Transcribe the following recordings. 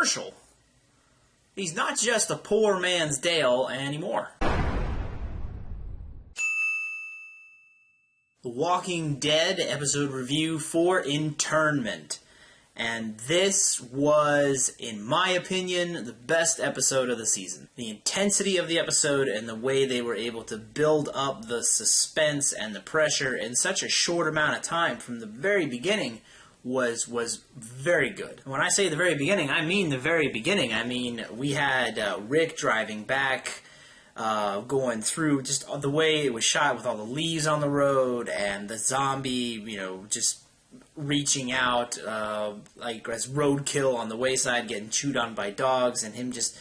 Herschel. He's not just a poor man's Dale anymore. The Walking Dead episode review for Internment. And this was, in my opinion, the best episode of the season. The intensity of the episode and the way they were able to build up the suspense and the pressure in such a short amount of time from the very beginning was very good. And when I say the very beginning, I mean the very beginning. I mean, we had Rick driving back, going through just the way it was shot with all the leaves on the road and the zombie, just reaching out like as roadkill on the wayside, getting chewed on by dogs, and him just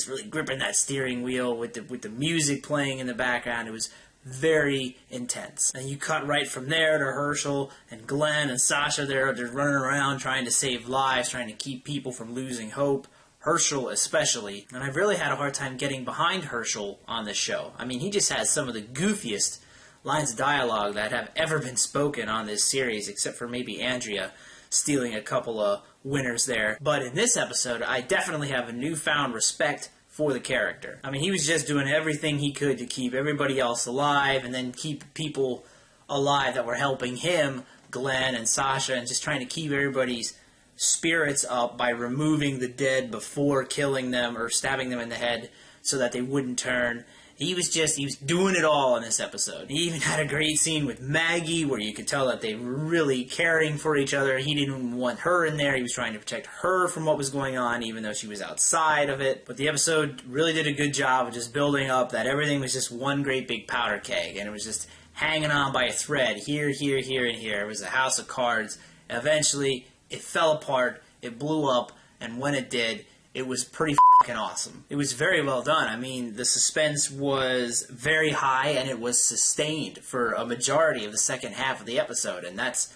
really gripping that steering wheel with the music playing in the background. It was very intense. And you cut right from there to Herschel and Glenn and Sasha. They're running around trying to save lives, trying to keep people from losing hope. Herschel especially. And I've really had a hard time getting behind Herschel on this show. I mean, he just has some of the goofiest lines of dialogue that have ever been spoken on this series, except for maybe Andrea stealing a couple of winners there. But in this episode, I definitely have a newfound respect for the character. I mean, he was just doing everything he could to keep everybody else alive and then keep people alive that were helping him, Glenn and Sasha, and just trying to keep everybody's spirits up by removing the dead before killing them or stabbing them in the head so that they wouldn't turn. He was doing it all in this episode. He even had a great scene with Maggie where you could tell that they were really caring for each other. He didn't want her in there. He was trying to protect her from what was going on, even though she was outside of it. But the episode really did a good job of just building up that everything was just one great big powder keg, and it was just hanging on by a thread here, here, here, and here. It was a house of cards. Eventually, it fell apart, it blew up, and when it did, it was pretty fucking awesome. It was very well done. I mean, the suspense was very high, and it was sustained for a majority of the second half of the episode, and that's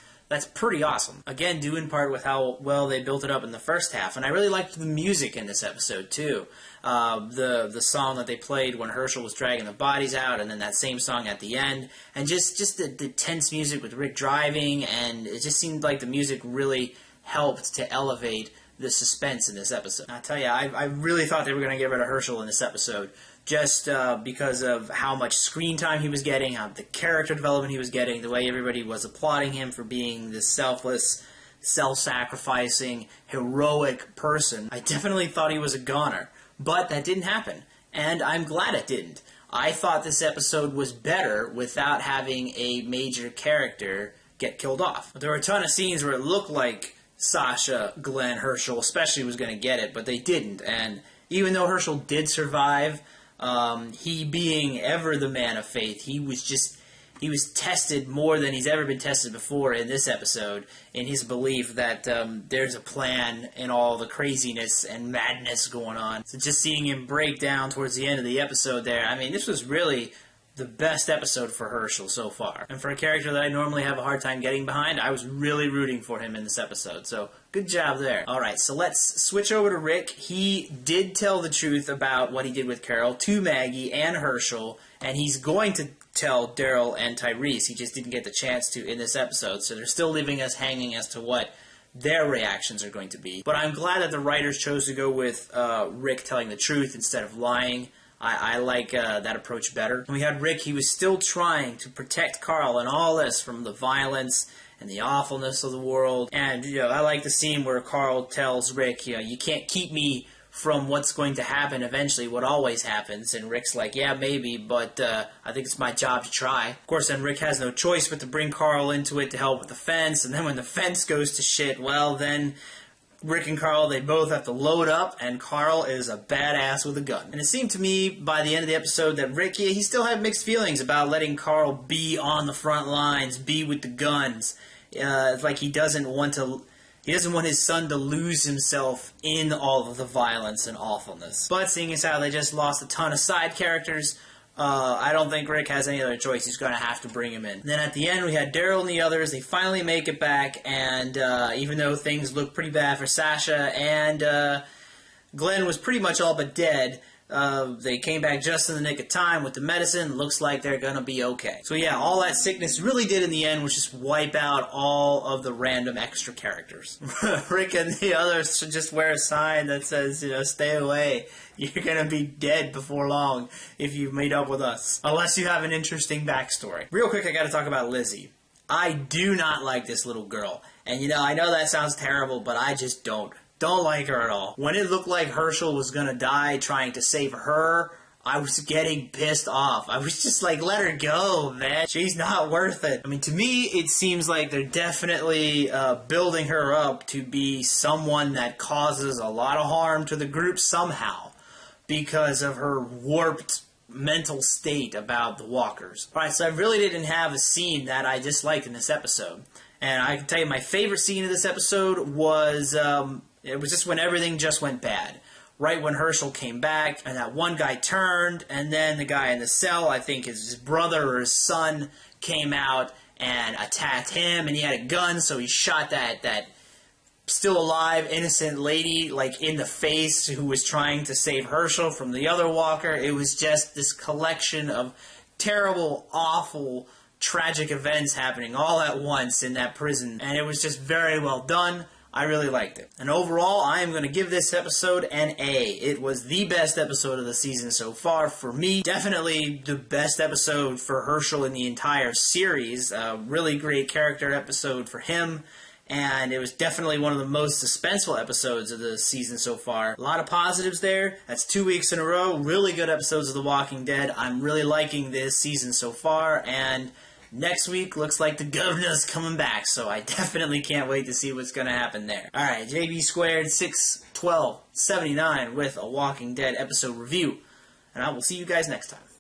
pretty awesome. Again, due in part with how well they built it up in the first half, and I really liked the music in this episode too. The song that they played when Herschel was dragging the bodies out, and then that same song at the end, and just the tense music with Rick driving, and it just seemed like the music really helped to elevate the suspense in this episode. I'll tell you, I really thought they were going to get rid of Herschel in this episode, just because of how much screen time he was getting, how the character development he was getting, the way everybody was applauding him for being this selfless, self-sacrificing, heroic person. I definitely thought he was a goner, but that didn't happen, and I'm glad it didn't. I thought this episode was better without having a major character get killed off. There were a ton of scenes where it looked like Sasha, Glenn, Herschel especially was going to get it, but they didn't. And even though Herschel did survive, he being ever the man of faith, he was tested more than he's ever been tested before in this episode in his belief that there's a plan in all the craziness and madness going on. So just seeing him break down towards the end of the episode there, I mean, this was really the best episode for Herschel so far. And for a character that I normally have a hard time getting behind, I was really rooting for him in this episode. So, good job there. Alright, so let's switch over to Rick. He did tell the truth about what he did with Carol to Maggie and Herschel, and he's going to tell Daryl and Tyrese. He just didn't get the chance to in this episode, so they're still leaving us hanging as to what their reactions are going to be. But I'm glad that the writers chose to go with Rick telling the truth instead of lying. I like that approach better. When we had Rick, he was still trying to protect Carl and all this from the violence and the awfulness of the world. And, I like the scene where Carl tells Rick, you can't keep me from what's going to happen eventually, what always happens. And Rick's like, yeah, maybe, but I think it's my job to try. Of course, then Rick has no choice but to bring Carl into it to help with the fence. And then when the fence goes to shit, well, then Rick and Carl, they both have to load up, and Carl is a badass with a gun. And it seemed to me by the end of the episode that Rick, he still had mixed feelings about letting Carl be on the front lines, be with the guns. It's like he doesn't want his son to lose himself in all of the violence and awfulness. But seeing as how they just lost a ton of side characters, I don't think Rick has any other choice. He's going to have to bring him in. And then at the end, we had Daryl and the others. They finally make it back, and even though things look pretty bad for Sasha, and Glenn was pretty much all but dead, They came back just in the nick of time with the medicine. Looks like they're gonna be okay. So yeah, all that sickness really did in the end was just wipe out all of the random extra characters. Rick and the others should just wear a sign that says, stay away. You're gonna be dead before long if you meet up with us. Unless you have an interesting backstory. Real quick, I gotta talk about Lizzie. I do not like this little girl. And I know that sounds terrible, but I just don't like her at all. When it looked like Herschel was gonna die trying to save her, I was getting pissed off. I was just like, let her go, man. She's not worth it. I mean, to me, it seems like they're definitely building her up to be someone that causes a lot of harm to the group somehow because of her warped mental state about the walkers. Alright, so I really didn't have a scene that I disliked in this episode. And I can tell you my favorite scene of this episode was, it was just when everything just went bad. Right when Herschel came back, and that one guy turned, and then the guy in the cell, I think his brother or his son, came out and attacked him, and he had a gun, so he shot that still alive, innocent lady, like, in the face, who was trying to save Herschel from the other walker. It was just this collection of terrible, awful, tragic events happening all at once in that prison, and it was just very well done. I really liked it. And overall, I am going to give this episode an A. It was the best episode of the season so far for me. Definitely the best episode for Herschel in the entire series. Really great character episode for him. And it was definitely one of the most suspenseful episodes of the season so far. A lot of positives there. That's 2 weeks in a row. Really good episodes of The Walking Dead. I'm really liking this season so far. And next week looks like the governor's coming back. So I definitely can't wait to see what's going to happen there. Alright, JB Squared 61279 with a Walking Dead episode review. And I will see you guys next time.